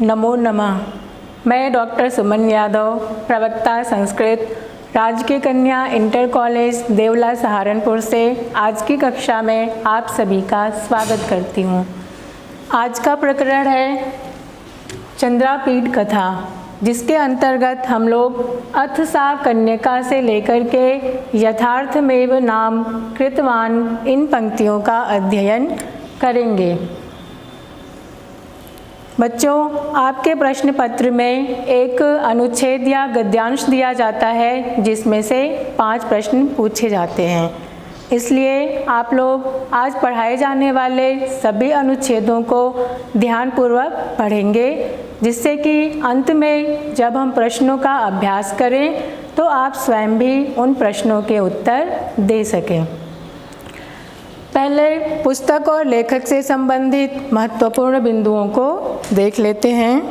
नमो नमः। मैं डॉक्टर सुमन यादव, प्रवक्ता संस्कृत, राजकीय कन्या इंटर कॉलेज देवला सहारनपुर से आज की कक्षा में आप सभी का स्वागत करती हूँ। आज का प्रकरण है चंद्रापीठ कथा, जिसके अंतर्गत हम लोग अथ सा कन्यका से लेकर के यथार्थमेव नाम कृतवान इन पंक्तियों का अध्ययन करेंगे। बच्चों, आपके प्रश्न पत्र में एक अनुच्छेद या गद्यांश दिया जाता है जिसमें से 5 प्रश्न पूछे जाते हैं। इसलिए आप लोग आज पढ़ाए जाने वाले सभी अनुच्छेदों को ध्यानपूर्वक पढ़ेंगे, जिससे कि अंत में जब हम प्रश्नों का अभ्यास करें तो आप स्वयं भी उन प्रश्नों के उत्तर दे सकें। पहले पुस्तक और लेखक से संबंधित महत्वपूर्ण बिंदुओं को देख लेते हैं।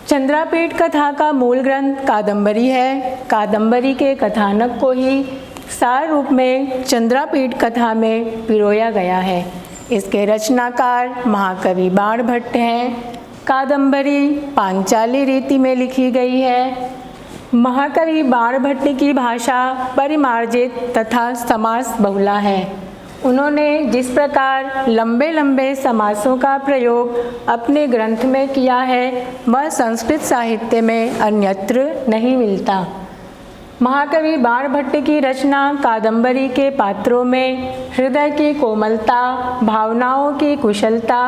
चंद्रापीठ कथा का मूल ग्रंथ कादंबरी है। कादंबरी के कथानक को ही सार रूप में चंद्रापीठ कथा में पिरोया गया है। इसके रचनाकार महाकवि बाणभट्ट हैं। कादंबरी पांचाली रीति में लिखी गई है। महाकवि बाणभट्ट की भाषा परिमार्जित तथा समास बहुला है। उन्होंने जिस प्रकार लंबे लंबे समासों का प्रयोग अपने ग्रंथ में किया है, वह संस्कृत साहित्य में अन्यत्र नहीं मिलता। महाकवि बाणभट्ट की रचना कादंबरी के पात्रों में हृदय की कोमलता, भावनाओं की कुशलता,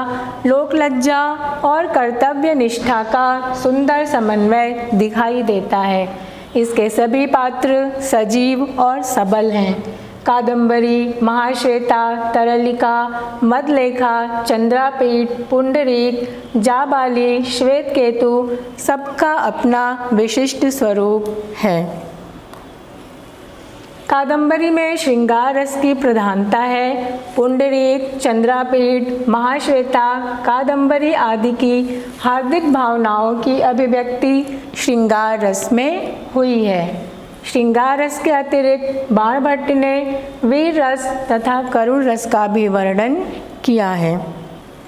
लोकलज्जा और कर्तव्य निष्ठा का सुंदर समन्वय दिखाई देता है। इसके सभी पात्र सजीव और सबल हैं। कादंबरी, महाश्वेता, तरलिका, मदलेखा, चंद्रापीठ, पुंडरीक, जाबाली, श्वेतकेतु सबका अपना विशिष्ट स्वरूप है। कादंबरी में श्रृंगार रस की प्रधानता है। पुंडरीक, चंद्रापीठ, महाश्वेता, कादंबरी आदि की हार्दिक भावनाओं की अभिव्यक्ति श्रृंगार रस में हुई है। श्रृंगार रस के अतिरिक्त बाणभट्ट ने वीर रस तथा करुण रस का भी वर्णन किया है।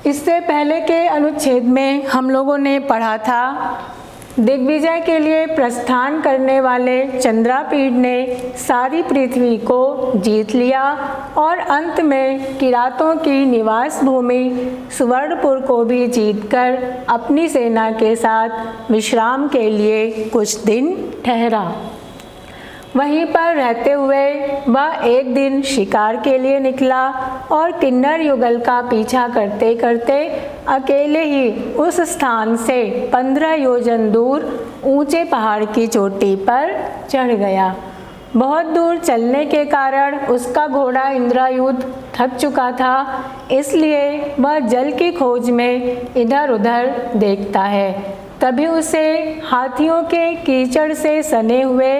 इससे पहले के अनुच्छेद में हम लोगों ने पढ़ा था, दिग्विजय के लिए प्रस्थान करने वाले चंद्रापीठ ने सारी पृथ्वी को जीत लिया और अंत में किरातों की निवास भूमि सुवर्णपुर को भी जीतकर अपनी सेना के साथ विश्राम के लिए कुछ दिन ठहरा। वहीं पर रहते हुए वह एक दिन शिकार के लिए निकला और किन्नर युगल का पीछा करते करते अकेले ही उस स्थान से 15 योजन दूर ऊंचे पहाड़ की चोटी पर चढ़ गया। बहुत दूर चलने के कारण उसका घोड़ा इंद्रायुध थक चुका था, इसलिए वह जल की खोज में इधर उधर देखता है। तभी उसे हाथियों के कीचड़ से सने हुए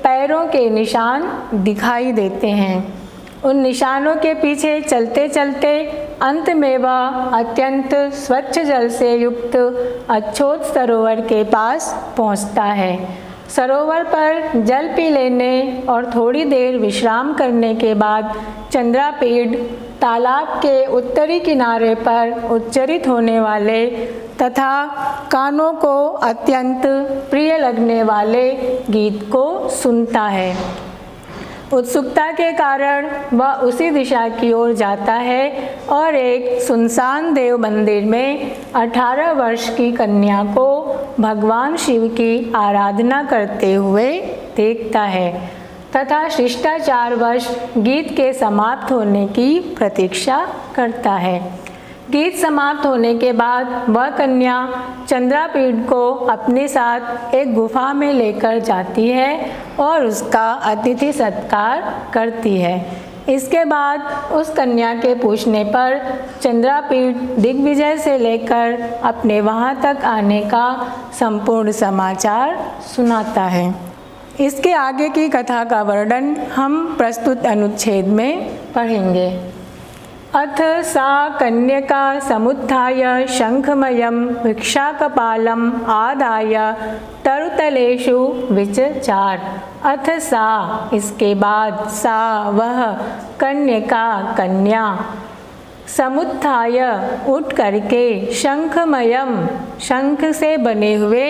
पैरों के निशान दिखाई देते हैं। उन निशानों के पीछे चलते चलते अंत में वह अत्यंत स्वच्छ जल से युक्त अच्छोत सरोवर के पास पहुंचता है। सरोवर पर जल पी लेने और थोड़ी देर विश्राम करने के बाद चंद्रापीठ तालाब के उत्तरी किनारे पर उच्चरित होने वाले तथा कानों को अत्यंत प्रिय लगने वाले गीत को सुनता है। उत्सुकता के कारण वह उसी दिशा की ओर जाता है और एक सुनसान देव मंदिर में 18 वर्ष की कन्या को भगवान शिव की आराधना करते हुए देखता है तथा शिष्टाचारवश गीत के समाप्त होने की प्रतीक्षा करता है। गीत समाप्त होने के बाद वह कन्या चंद्रापीठ को अपने साथ एक गुफा में लेकर जाती है और उसका अतिथि सत्कार करती है। इसके बाद उस कन्या के पूछने पर चंद्रापीठ दिग्विजय से लेकर अपने वहां तक आने का संपूर्ण समाचार सुनाता है। इसके आगे की कथा का वर्णन हम प्रस्तुत अनुच्छेद में पढ़ेंगे। अथ सा कन्यका समुत्थाय शंखमयं भिक्षाकपालम् आदाय तरुतलेषु विचचार। अथ सा, इसके बाद, सा वह, कन्यका कन्या, समुत्थाय उठ करके शंखमयम शंख से बने हुए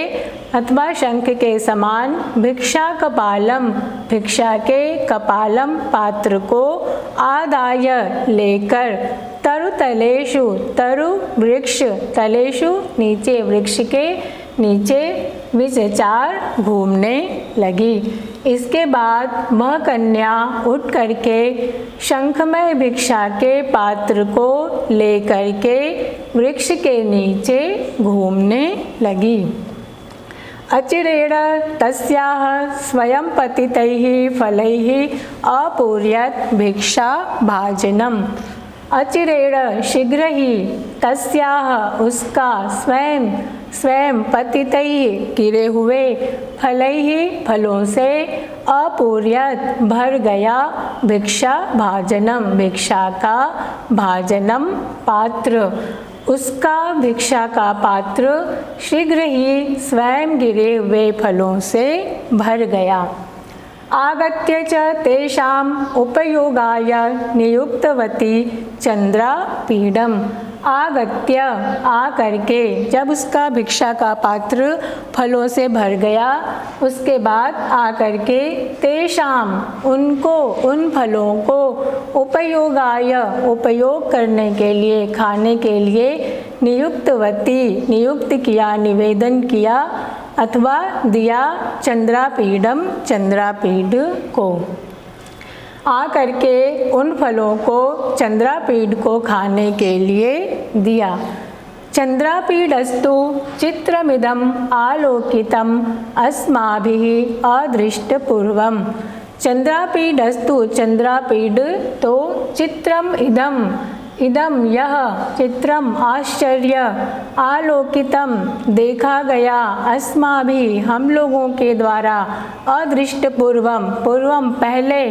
अथवा शंख के समान भिक्षा कपालम भिक्षा के कपालम पात्र को आदाय लेकर तरुतलेषु तरु वृक्ष तलेषु नीचे वृक्ष के नीचे विचचार घूमने लगी। इसके बाद वह कन्या उठ करके शंखमय भिक्षा के पात्र को लेकर के वृक्ष के नीचे घूमने लगी। अचिरेण तस्याः स्वयं पतितैः फलैः अपूर्यत भिक्षा भाजनम। अचिरेण शीघ्र ही तस्याः उसका स्वयं पतितैः गिरे हुए फलैः फलों से अपूर्यत भर गया भिक्षा भाजनम भिक्षा का भाजनम पात्र उसका भिक्षा का पात्र शीघ्र ही स्वयं गिरे हुए फलों से भर गया। आगत्य च तेषाम् उपयोगाय नियुक्तवती चंद्रा पीडम। आगत्य आकर के जब उसका भिक्षा का पात्र फलों से भर गया उसके बाद आकर के तेषाम उनको उन फलों को उपयोगाय उपयोग करने के लिए खाने के लिए नियुक्तवती नियुक्त किया निवेदन किया अथवा दिया चंद्रापीडम चंद्रापीड को। आकर के उन फलों को चंद्रापीड को खाने के लिए दिया। चंद्रापीडस्तु चित्रमिदम आलोकितम अस्माभिः अदृष्टपूर्वम। चंद्रापीडस्तु चंद्रापीड तो चित्रम इदम यह चित्रम आश्चर्य आलोकितम देखा गया अस्माभि हम लोगों के द्वारा अदृष्ट पूर्वम पहले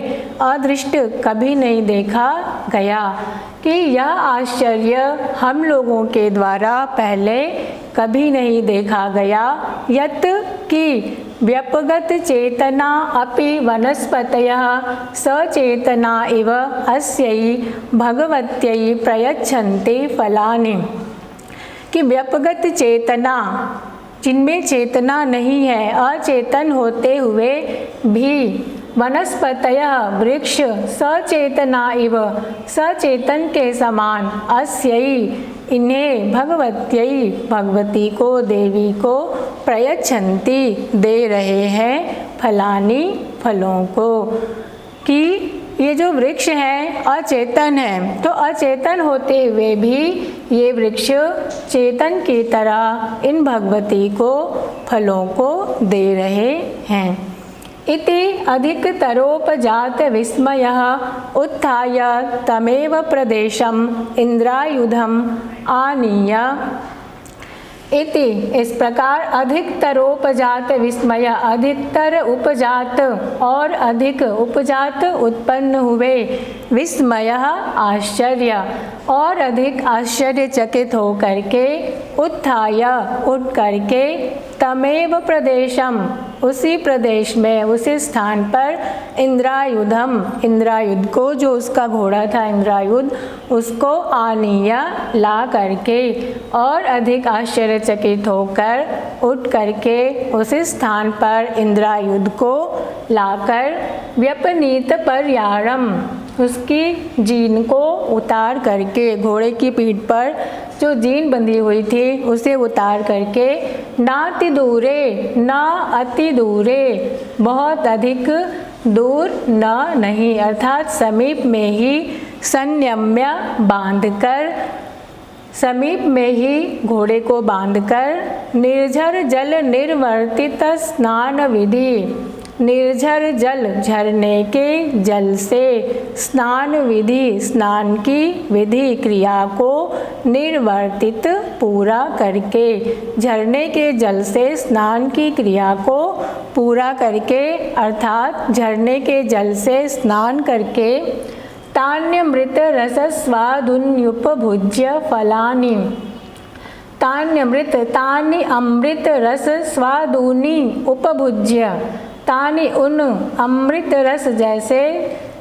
अदृष्ट कभी नहीं देखा गया कि यह आश्चर्य हम लोगों के द्वारा पहले कभी नहीं देखा गया। यत् कि व्यपगत चेतना अपि वनस्पतयः सचेतना इव अस्यै भगवत्यै प्रयच्छन्ति फलानि। कि व्यपगत चेतना जिनमें चेतना नहीं है अचेतन होते हुए भी वनस्पतयः वृक्ष सचेतना इव सचेतन के समान अस्यै इन्हें भगवत्यै भगवती को देवी को प्रयच्छन्ति दे रहे हैं फलानी फलों को। कि ये जो वृक्ष है अचेतन है तो अचेतन होते हुए भी ये वृक्ष चेतन की तरह इन भगवती को फलों को दे रहे हैं। इति अधिकतरोपजात विस्मयः उत्थाय तमेव प्रदेशम इंद्रायुधम आनीय। इति इस प्रकार अधिकतरोपजात विस्मय अधिकतर उपजात और अधिक उपजात उत्पन्न हुए विस्मय आश्चर्य और अधिक आश्चर्यचकित हो करके उत्थाय उठ करके तमेव प्रदेशम उसी प्रदेश में उसी स्थान पर इंद्रायुधम इंद्रायुध को जो उसका घोड़ा था इंद्रायुध उसको आनीय ला करके और अधिक आश्चर्यचकित होकर उठ करके उसी स्थान पर इंद्रायुध को लाकर व्यपनीत पर्यारम उसकी जीन को उतार करके घोड़े की पीठ पर जो जीन बंधी हुई थी उसे उतार करके नाति दूरे न अति दूरे बहुत अधिक दूर न नहीं अर्थात समीप में ही संयम्य बांधकर समीप में ही घोड़े को बांधकर निर्झर जल निर्वर्तित स्नान विधि निर्झर जल झरने के जल से स्नान विधि स्नान की विधि क्रिया को निर्वर्तित पूरा करके झरने के जल से स्नान की क्रिया को पूरा करके अर्थात झरने के जल से स्नान करके तान्यमृत रस स्वादुन्युपभुज्य फलानि तान्यमृत तानि अमृत रस स्वादुनि उपभुज्य तानि उन अमृत रस जैसे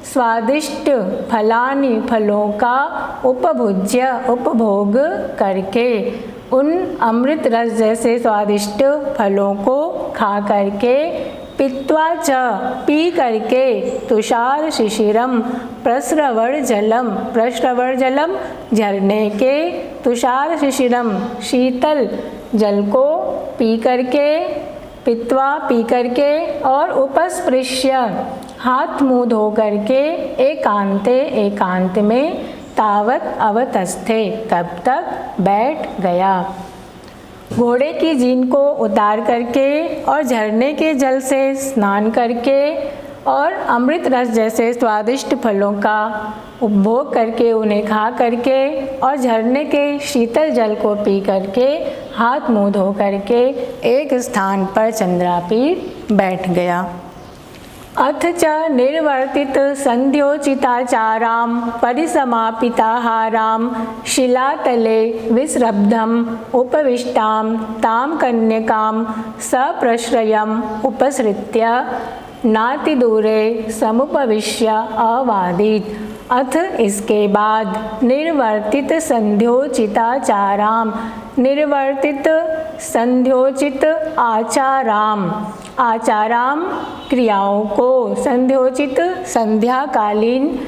स्वादिष्ट फलानि फलों का उपभुज्य उपभोग करके, उन अमृत रस जैसे स्वादिष्ट फलों को खा करके, पीत्वा च पी करके, तुषार शिशिरम प्रस्रवण जलम झरने के, तुषार शिशिरम शीतल जल को पी करके, पीत्वा पी करके, और उपस्पृश्य हाथ मुँह धो करके, एकांत में, तावत अवतस्थे तब तक बैठ गया। घोड़े की जीन को उतार करके और झरने के जल से स्नान करके और अमृत रस जैसे स्वादिष्ट फलों का उपभोग करके, उन्हें खा करके और झरने के शीतल जल को पी करके, हाथ मुँह धो करके एक स्थान पर चंद्रापीठ बैठ गया। अथ च निर्वर्तित संध्योचिताचारां परिसमापिताहारां शिलातले विस्रब्धम उपविष्टां तां कन्यकां सप्रश्रयम् उपसृत्य नातिदूरे समुपविश्य अवादीत। अथ इसके बाद निर्वर्तित संध्योचिताचारां, निर्वर्तित संध्योचित आचारां क्रियाओं को, संध्योचित संध्याकालीन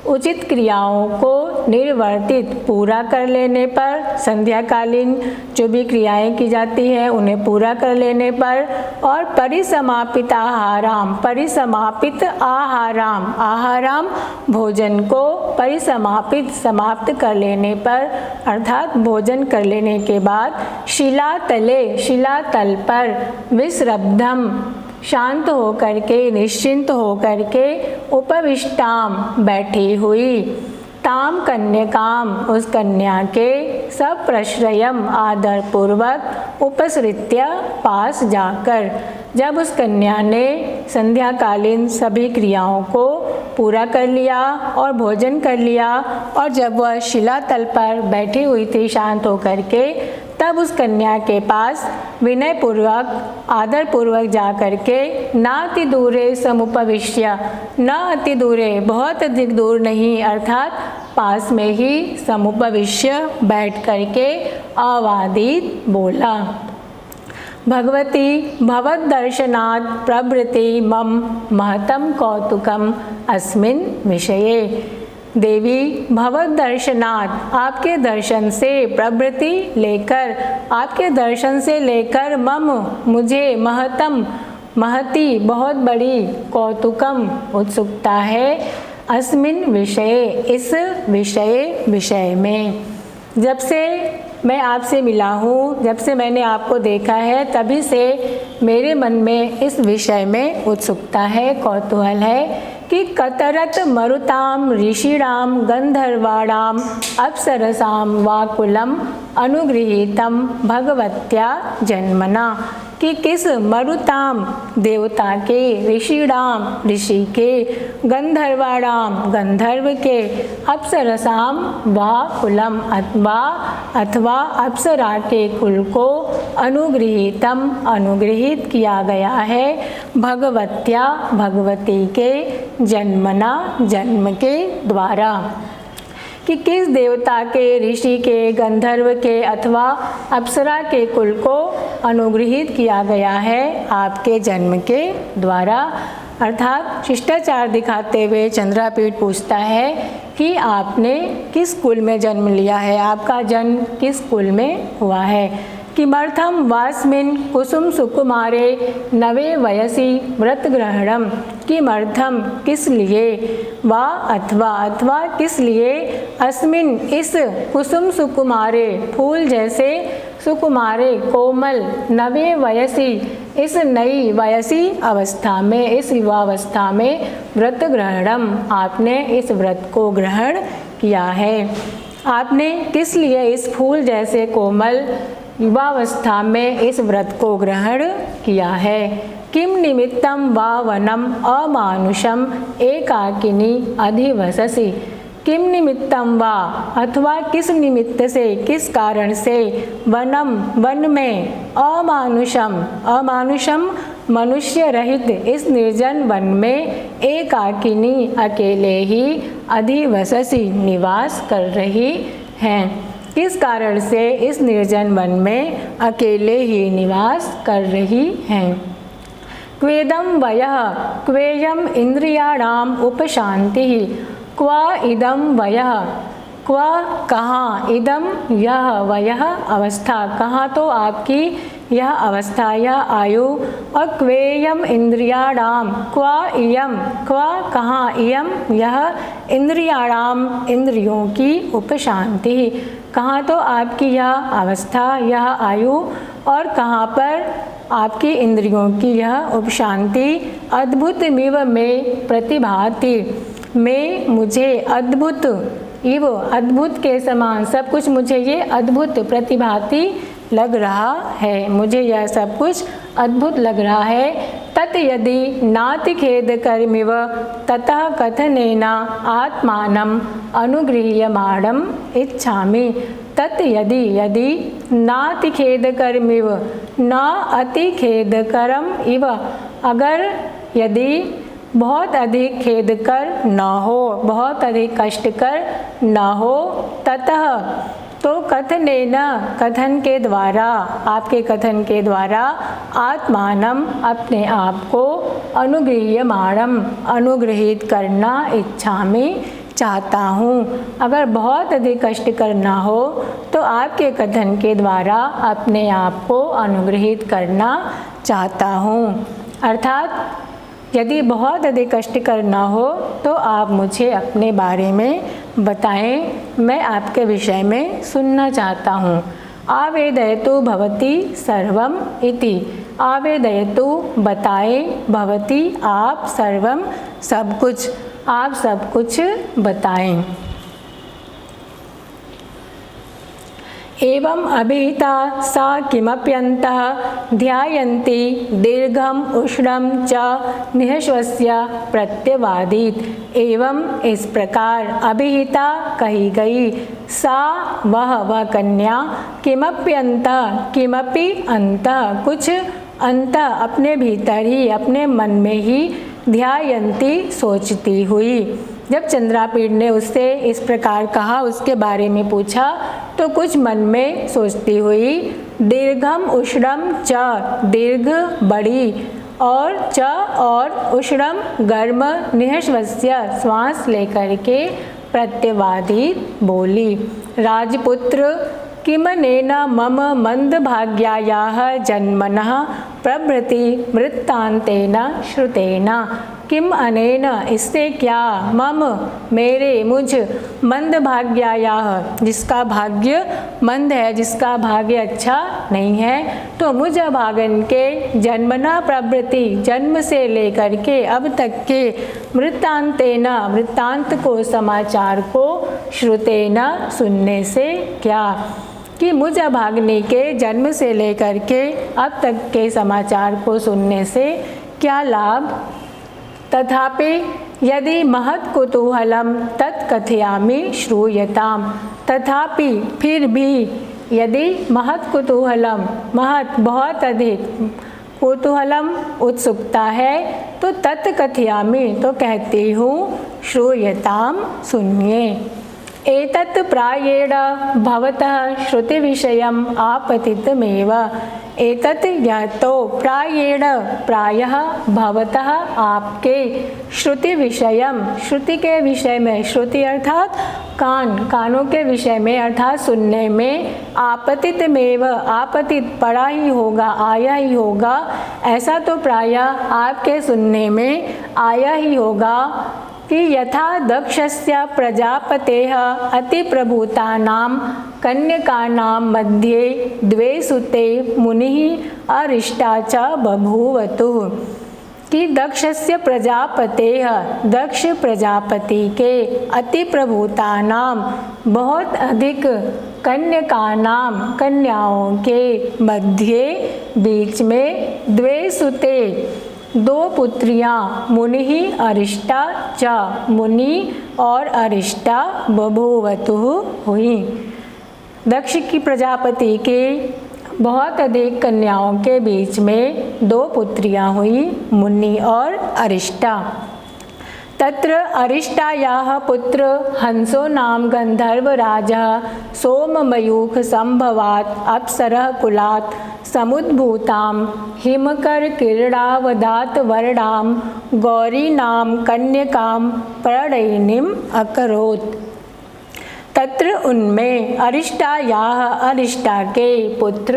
उचित क्रियाओं को निर्वर्तित पूरा कर लेने पर, संध्याकालीन जो भी क्रियाएं की जाती हैं उन्हें पूरा कर लेने पर, और परिसमापित आहाराम, परिसमापित आहाराम भोजन को परिसमापित समाप्त कर लेने पर, अर्थात भोजन कर लेने के बाद शिलातल पर विस्रब्धम शांत हो करके, निश्चिंत हो करके, उपविष्टाम बैठी हुई, ताम कन्यकाम उस कन्या के, सब प्रश्रयम आदर पूर्वक, उपसृत्य पास जाकर। जब उस कन्या ने संध्याकालीन सभी क्रियाओं को पूरा कर लिया और भोजन कर लिया, और जब वह शिलातल पर बैठी हुई थी शांत होकर के, तब उस कन्या के पास विनय पूर्वक आदर पूर्वक जा करके, नाति दूरे समुपविश्य, न अति दूरे बहुत अधिक दूर नहीं, अर्थात पास में ही समुपविश्य बैठ करके अवादित बोला। भगवती भवद्दर्शनात् प्रभृति मम महतम कौतुकम अस्मिन् विषये। देवी भवद्दर्शनात् आपके दर्शन से, प्रभृति लेकर, आपके दर्शन से लेकर, मम मुझे, महतम महती बहुत बड़ी, कौतुकम उत्सुकता है, अस्मिन् विषये इस विषय में। जब से मैं आपसे मिला हूँ, जब से मैंने आपको देखा है, तभी से मेरे मन में इस विषय में उत्सुकता है, कौतूहल है कि कतरत मरुताम ऋषिणाम गंधर्वाणाम अप्सरसाम वाकुलम अनुगृहीतम भगवत्या जन्मना, कि किस मरुताम देवता के, ऋषिणाम ऋषि के, गंधर्वाणाम गंधर्व के, अप्सरसाम वाकुलम अथवा अप्सरा के कुल को, अनुगृहीतम अनुगृहित किया गया है, भगवत्या भगवती के, जन्मना जन्म के द्वारा, कि किस देवता के, ऋषि के, गंधर्व के अथवा अप्सरा के कुल को अनुगृहित किया गया है आपके जन्म के द्वारा। अर्थात शिष्टाचार दिखाते हुए चंद्रापीठ पूछता है कि आपने किस कुल में जन्म लिया है, आपका जन्म किस कुल में हुआ है। किमर्थम वास्मिन् कुसुम सुकुमारे नवे वयसी व्रत ग्रहणम, किमर्थम किस लिए, वा अथवा किस लिए, अस्मिन् इस कुसुम सुकुमारे फूल जैसे, सुकुमारे कोमल, नवे वयसी इस नई वयसी अवस्था में, इस युवावस्था में, व्रत ग्रहणम आपने इस व्रत को ग्रहण किया है। आपने किस लिए इस फूल जैसे कोमल युवावस्था में इस व्रत को ग्रहण किया है। किम निमित्तम वा वनम अमानुषम एकाकिनी अधिवससि, किम निमित्तम वा अथवा किस निमित्त से, किस कारण से, वनम वन में, अमानुषम मनुष्य रहित इस निर्जन वन में एकाकिनी अकेले ही अधिवससी निवास कर रही हैं। किस कारण से इस निर्जन वन में अकेले ही निवास कर रही हैं? क्वेदम वयः क्वेयम इंद्रियाणाम उपशांति क्व इदम वयः क्व कहाँ इदम यह वयः अवस्था कहाँ तो आपकी यह अवस्था यह आयु और क्वेयम इंद्रियाणाम क्व इयम क्व कहाँ इयम यह इंद्रियाणाम इंद्रियों की उपशांति कहाँ तो आपकी यह अवस्था यह आयु और कहाँ पर आपकी इंद्रियों की यह उपशांति अद्भुतमिव में प्रतिभाति में मुझे अद्भुत इव अद्भुत के समान सब कुछ मुझे ये अद्भुत प्रतिभाति लग रहा है, मुझे यह सब कुछ अद्भुत लग रहा है। तत् यदि नाति खेद कर्मिव ततः कथनेन आत्मानम अनुगृह्यमाणम इच्छामि। तत् यदि यदि नाति खेद कर्मिव न अति खेदकरम इव अगर यदि बहुत अधिक खेदकर न हो बहुत अधिक कष्टकर न हो ततः तो कथनेन कथन के द्वारा आपके कथन के द्वारा आत्मानम अपने आप को अनुगृह्यमाणम अनुग्रहित करना इच्छामि चाहता हूँ। अगर बहुत अधिक कष्ट करना हो तो आपके कथन के द्वारा अपने आप को अनुग्रहित करना चाहता हूँ। अर्थात यदि बहुत अधिक कष्ट करना हो तो आप मुझे अपने बारे में बताएं, मैं आपके विषय में सुनना चाहता हूँ। आवेदयतु भवती सर्वम इति आवेदयतु बताए भवती आप सर्वम सब कुछ आप सब कुछ बताएं। एवं अभिहिता सा किमप्यन्तः ध्यायन्ति दीर्घम उष्णम च निःश्वस्य प्रत्यवादीत। एवं इस प्रकार अभिहिता कही गई सा वह कन्या किमप्यन्तः किमपि अंतः कुछ अंतः अपने भीतर ही अपने मन में ही ध्यायन्ति सोचती हुई। जब चंद्रापीठ ने उससे इस प्रकार कहा उसके बारे में पूछा तो कुछ मन में सोचती हुई दीर्घम उष्णम च दीर्घ बड़ी और च और उष्णम गर्म निःश्वस्य श्वास लेकर के प्रत्यवादित बोली। राजपुत्र किमनेन मम मंदभाग्यायाः जन्मनः प्रभृति वृत्तान्तेन श्रुतेन। किम अनेन इससे क्या मम मेरे मुझ मंदभाग्यायाः जिसका भाग्य मंद है जिसका भाग्य अच्छा नहीं है तो मुझ अभागन के जन्मना प्रवृत्ति जन्म से लेकर के अब तक के वृत्तांतेन वृत्तांत को समाचार को श्रुतेन सुनने से क्या कि मुझ अभाग्नि के जन्म से लेकर के अब तक के समाचार को सुनने से क्या लाभ। तथापि यदि महत् कुतूहलम तत्कथयामि श्रूयताम। तथापि फिर भी यदि महत् कुतूहलम महत् बहुत अधिक कुतूहलम उत्सुकता है तो तत्कथयामि तो कहती हूँ श्रूयताम सुनिए। एतत् प्रायेण भवतः श्रुति विषयम आपतितमेव। एतत् यह तो प्रायेण प्रायः भवतः आपके श्रुति विषयम श्रुति के विषय में श्रुति अर्थात कानों के विषय में अर्थात सुनने में आपतितमेव आपतित पड़ा ही होगा आया ही होगा ऐसा तो प्रायः आपके सुनने में आया ही होगा कि यथा दक्षस्य प्रजापतेः अतिप्रभूतानां कन्यकानां मध्ये द्वे सुते मुनिः अरिष्टा च बभूवतुः। कि दक्षस्य प्रजापतेः दक्ष प्रजापति के अतिप्रभूतानां बहुत अधिक कन्यकानां कन्याओं के मध्य बीच में द्वे सुते दो पुत्रियां मुनि अरिष्टा च मुनि और अरिष्टा बभूवतुः हुई। दक्ष की प्रजापति के बहुत अधिक कन्याओं के बीच में 2 पुत्रियां हुई, मुनि और अरिष्टा। तत्र अरिष्टायाः पुत्र हंसो नाम गंधर्व राजः सोममयूख संभवात् अप्सरः कुलात् समुद्भूतां हिमकर किरणावदात वरडां गौरी नाम कन्यकां प्रणयिनीम् अकरोत्। तत्र उनमें अरिष्टा के पुत्र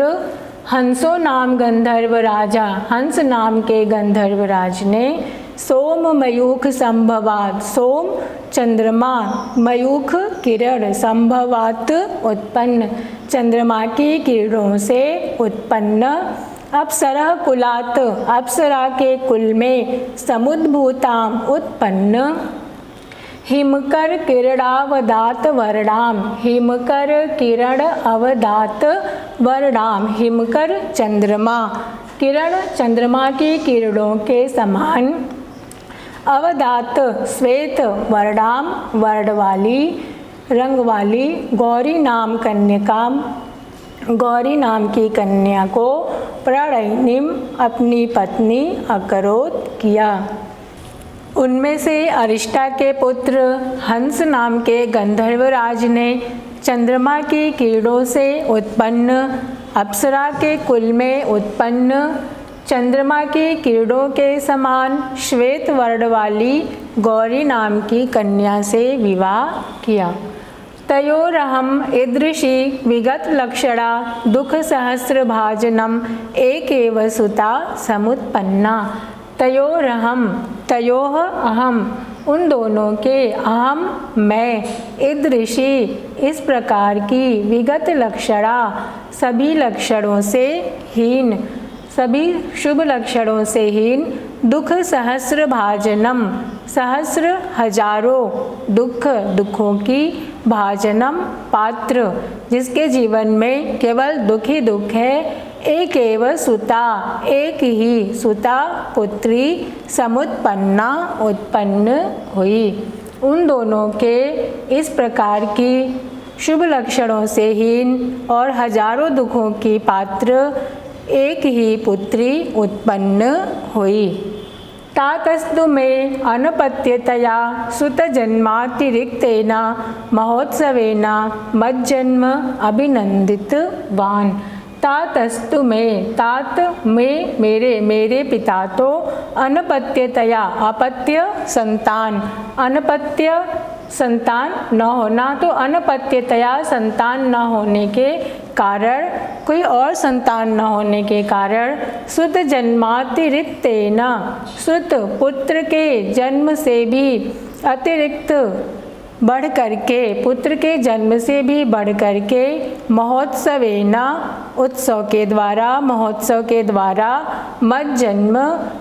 हंसो नाम गंधर्व राजा, हंस नाम के गंधर्व राज ने सोम मयूख संभवात, सोम चंद्रमा, मयूख किरण, संभवात उत्पन्न, चंद्रमा की किरणों से उत्पन्न, अप्सरा कुलात, अप्सरा के कुल में, समुद्भूताम उत्पन्न, हिमकर किरणावदात वरणाम, हिमकर किरण अवदात वरणाम, हिमकर चंद्रमा, किरण चंद्रमा की किरणों के समान, अवदात श्वेत, वरणाम वर्ण वाली, रंग वाली, गौरी नाम कन्यकाम, गौरी नाम की कन्या को प्रणयिनीम अपनी पत्नी अकरोत किया। उनमें से अरिष्टा के पुत्र हंस नाम के गंधर्वराज ने चंद्रमा की किरणों से उत्पन्न, अप्सरा के कुल में उत्पन्न, चंद्रमा की किरणों के समान श्वेत वर्ण वाली गौरी नाम की कन्या से विवाह किया। तयोरहम ईदृशी विगत लक्षणा दुख सहस्र भाजनम एकेव सुता समुत्पन्ना। तयोरहम, तयोह अहम, उन दोनों के, अहम मैं, ईदृशी इस प्रकार की, विगत लक्षणा सभी लक्षणों से हीन, सभी शुभ लक्षणों से हीन, दुख सहस्र भाजनम, सहस्र हजारों दुख, दुखों की, भाजनम पात्र, जिसके जीवन में केवल दुख ही दुख है, एक एव सुता, एक ही सुता पुत्री, समुत्पन्ना उत्पन्न हुई। उन दोनों के इस प्रकार की शुभ लक्षणों से हीन और हजारों दुखों की पात्र एक ही पुत्री उत्पन्न हुई। तातस्तु में अनपत्यतया सुतजन्मातिरिक्तेन महोत्सवेन मज्जन्म अभिनंदितवान। तातस्तु में, तात में मेरे, मेरे पिता तो, अनपत्यतया अपत्य संतान, अनपत्य संतान न होना, तो अनपत्यतया संतान न होने के कारण, कोई और संतान न होने के कारण, सुत जन्मातिरिक्तेन, सुत पुत्र के जन्म से भी अतिरिक्त बढ़ करके, पुत्र के जन्म से भी बढ़ करके, महोत्सवेना उत्सव के द्वारा, महोत्सव के द्वारा, मत जन्म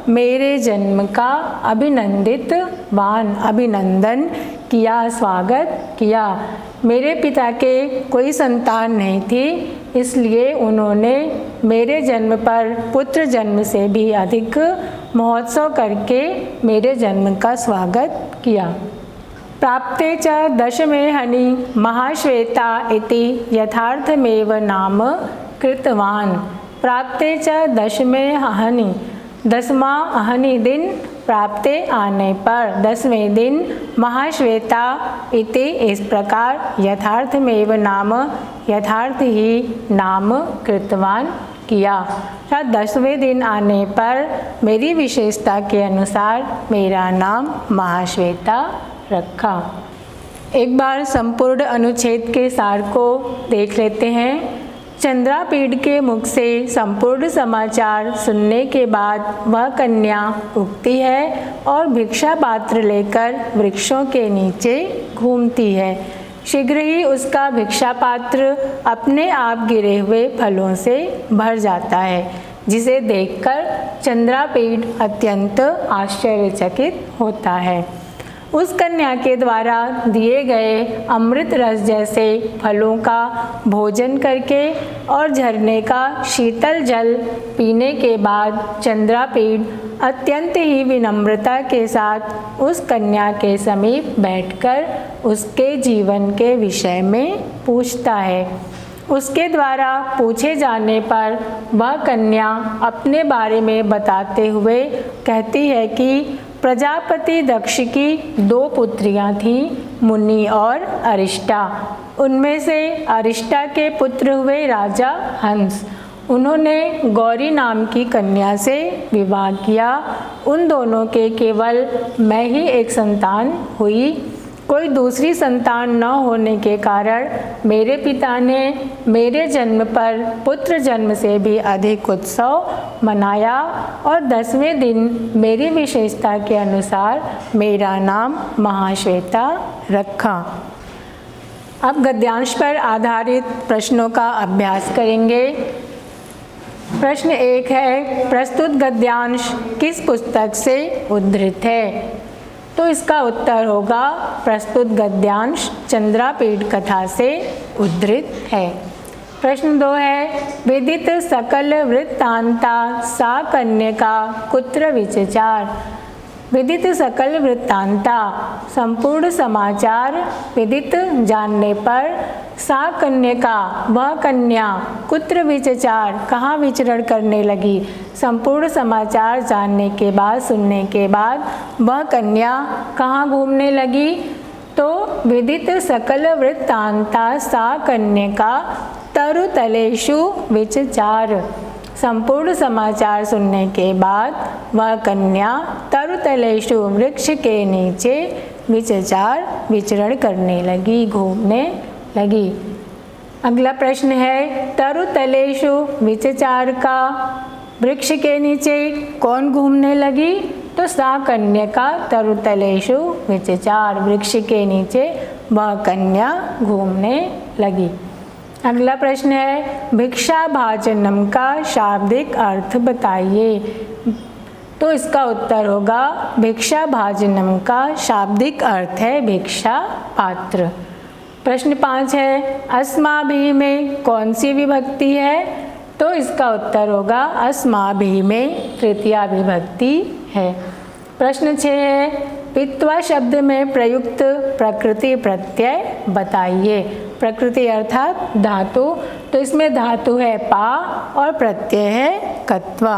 मेरे जन्म का अभिनंदित वान, अभिनंदन किया, स्वागत किया। मेरे पिता के कोई संतान नहीं थी, इसलिए उन्होंने मेरे जन्म पर पुत्र जन्म से भी अधिक महोत्सव करके मेरे जन्म का स्वागत किया। प्राप्ते च दशमे हनि महाश्वेता इति यथार्थमेव नाम कृतवान। प्राप्ते च दशमे हनि, 10वां अहनि दिन प्राप्ते आने पर, 10वें दिन, महाश्वेता इति इस प्रकार, यथार्थमेव नाम यथार्थ ही नाम कृतवान किया। अर्थात 10वें दिन आने पर मेरी विशेषता के अनुसार मेरा नाम महाश्वेता रखा। एक बार संपूर्ण अनुच्छेद के सार को देख लेते हैं। चंद्रापीड़ के मुख से संपूर्ण समाचार सुनने के बाद वह कन्या उठती है और भिक्षा पात्र लेकर वृक्षों के नीचे घूमती है। शीघ्र ही उसका भिक्षा पात्र अपने आप गिरे हुए फलों से भर जाता है, जिसे देखकर चंद्रापीड़ अत्यंत आश्चर्यचकित होता है। उस कन्या के द्वारा दिए गए अमृत रस जैसे फलों का भोजन करके और झरने का शीतल जल पीने के बाद चंद्रापीड़ अत्यंत ही विनम्रता के साथ उस कन्या के समीप बैठकर उसके जीवन के विषय में पूछता है। उसके द्वारा पूछे जाने पर वह कन्या अपने बारे में बताते हुए कहती है कि प्रजापति दक्ष की 2 पुत्रियां थीं, मुनि और अरिष्टा। उनमें से अरिष्टा के पुत्र हुए राजा हंस। उन्होंने गौरी नाम की कन्या से विवाह किया। उन दोनों के केवल मैं ही एक संतान हुई। कोई दूसरी संतान न होने के कारण मेरे पिता ने मेरे जन्म पर पुत्र जन्म से भी अधिक उत्सव मनाया और 10वें दिन मेरी विशेषता के अनुसार मेरा नाम महाश्वेता रखा। अब गद्यांश पर आधारित प्रश्नों का अभ्यास करेंगे। प्रश्न 1 है, प्रस्तुत गद्यांश किस पुस्तक से उद्धृत है? तो इसका उत्तर होगा प्रस्तुत गद्यांश चंद्रापीठ कथा से उद्धृत है। प्रश्न 2 है, विदित सकल वृत्तांता सा कन्यका कुत्र विचचार? विदित सकल वृत्तांता संपूर्ण समाचार विदित जानने पर सा कन्यका वह कन्या कुत्र विचचार कहाँ विचरण करने लगी? संपूर्ण समाचार जानने के बाद सुनने के बाद वह कन्या कहाँ घूमने लगी? तो विदित सकल वृत्तांता सा कन्यका तरुतलेषु विचचार। संपूर्ण समाचार सुनने के बाद वह कन्या तरुतलेषु वृक्ष के नीचे विचरण करने लगी, घूमने लगी। अगला प्रश्न है, तरुतलेषु विचचार का वृक्ष के नीचे कौन घूमने लगी? तो सा कन्यका तरुतलेषु विचचार, वृक्ष के नीचे वह कन्या घूमने लगी। अगला प्रश्न है, भिक्षा भाजनम का शाब्दिक अर्थ बताइए। तो इसका उत्तर होगा भिक्षा भाजनम का शाब्दिक अर्थ है भिक्षा पात्र। प्रश्न 5 है, अस्माभिः में कौन सी विभक्ति है? तो इसका उत्तर होगा अस्माभिः में तृतीया विभक्ति है। प्रश्न 6 है, पित्वा शब्द में प्रयुक्त प्रकृति प्रत्यय बताइए। प्रकृति अर्थात धातु, तो इसमें धातु है पा और प्रत्यय है कत्वा।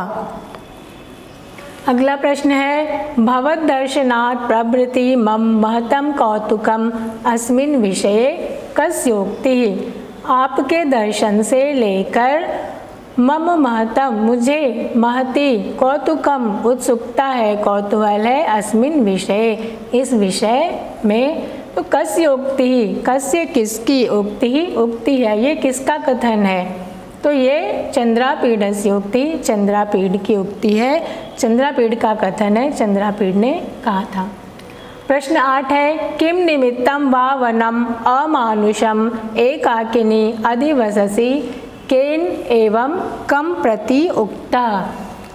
अगला प्रश्न है, भवद दर्शनात् प्रभृति मम महतम कौतुकम अस्मिन् विषये कस्योक्ति? आपके दर्शन से लेकर मम महतम मुझे महती कौतुकम उत्सुकता है, कौतूहल है, अस्मिन् विषय इस विषय में। तो कस्य उक्ति, कस्य किसकी, उक्ति ही उक्ति है, ये किसका कथन है? तो ये चंद्रापीडस्य उक्ति, चंद्रापीड की उक्ति है, चंद्रापीड का कथन है, चंद्रापीड ने कहा था। प्रश्न 8 है, किम निमित्तम वा वनम अमानुषम एकाकिनी अधिवससि केन एवं कम प्रति उक्ता?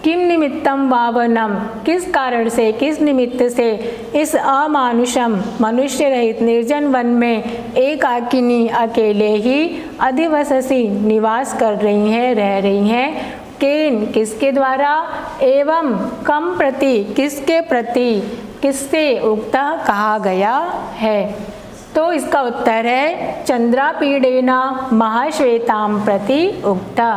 किम निमित्तम वा वनम, किस कारण से, किस निमित्त से इस अमानुषम मनुष्य रहित निर्जन वन में एकाकिनी अकेले ही अधिवससी निवास कर रही हैं, रह रही हैं। केन किसके द्वारा, एवं कम प्रति किसके प्रति, किससे उक्ता कहा गया है? तो इसका उत्तर है चंद्रापीडेना महाश्वेताम प्रति उक्ता।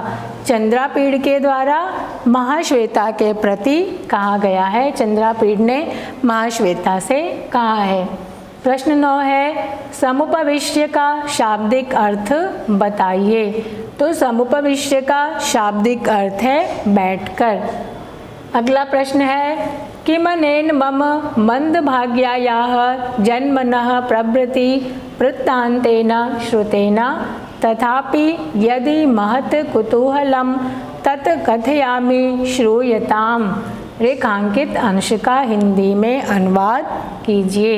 चंद्रापीड के द्वारा महाश्वेता के प्रति कहा गया है, चंद्रापीड ने महाश्वेता से कहा है। प्रश्न 9 है, समुपविश्य का शाब्दिक अर्थ बताइए। तो समुपविश्य का शाब्दिक अर्थ है बैठकर। अगला प्रश्न है, किमनेन मम मंदभाग्यायाः जन्मनः प्रभृति वृत्तान्तेन श्रुतेन तथापि यदि महत् कुतूहलं तत् कथयामि श्रूयताम्। रेखांकित अंश का हिंदी में अनुवाद कीजिए।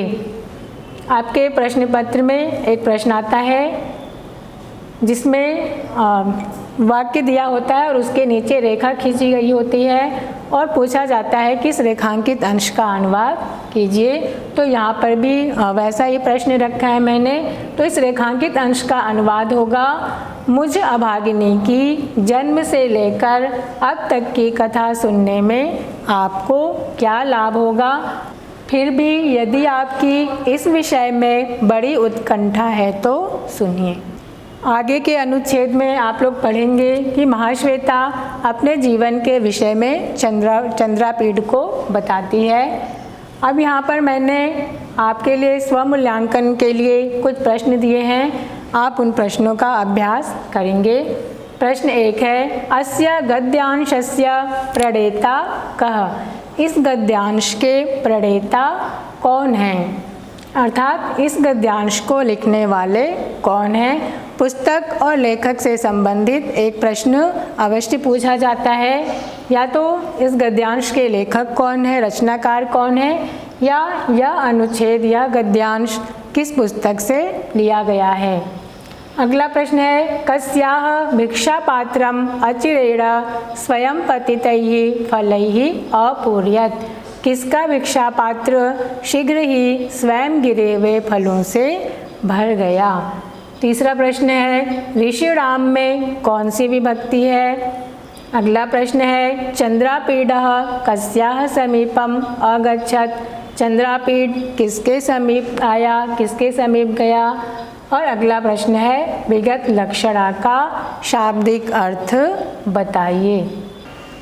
आपके प्रश्न पत्र में एक प्रश्न आता है जिसमें वाक्य दिया होता है और उसके नीचे रेखा खींची गई होती है और पूछा जाता है कि इस रेखांकित अंश का अनुवाद कीजिए। तो यहाँ पर भी वैसा ही प्रश्न रखा है मैंने। तो इस रेखांकित अंश का अनुवाद होगा, मुझ अभागिनी की जन्म से लेकर अब तक की कथा सुनने में आपको क्या लाभ होगा? फिर भी यदि आपकी इस विषय में बड़ी उत्कंठा है तो सुनिए। आगे के अनुच्छेद में आप लोग पढ़ेंगे कि महाश्वेता अपने जीवन के विषय में चंद्रापीठ को बताती है। अब यहाँ पर मैंने आपके लिए स्वमूल्यांकन के लिए कुछ प्रश्न दिए हैं, आप उन प्रश्नों का अभ्यास करेंगे। प्रश्न 1 है, अस्य गद्यांशस्य प्रणेता कः? इस गद्यांश के प्रणेता कौन हैं? अर्थात इस गद्यांश को लिखने वाले कौन हैं? पुस्तक और लेखक से संबंधित एक प्रश्न अवश्य पूछा जाता है। या तो इस गद्यांश के लेखक कौन है, रचनाकार कौन है, या यह अनुच्छेद या गद्यांश किस पुस्तक से लिया गया है। अगला प्रश्न है, कस्याः भिक्षापात्रम् अचिरेण स्वयं पतितैः फलैः अपूर्यत? किसका भिक्षा पात्र शीघ्र ही स्वयं गिरे हुए फलों से भर गया। तीसरा प्रश्न है, ऋषिणाम में कौन सी विभक्ति है। अगला प्रश्न है, चंद्रापीडः कस्याः समीपम अगच्छत? चंद्रापीठ किसके समीप आया, किसके समीप गया। और अगला प्रश्न है, विगत लक्षणा का शाब्दिक अर्थ बताइए।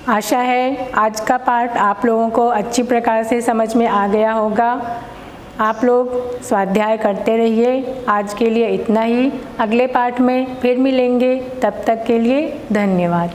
आशा है आज का पाठ आप लोगों को अच्छी प्रकार से समझ में आ गया होगा। आप लोग स्वाध्याय करते रहिए। आज के लिए इतना ही, अगले पाठ में फिर मिलेंगे। तब तक के लिए धन्यवाद।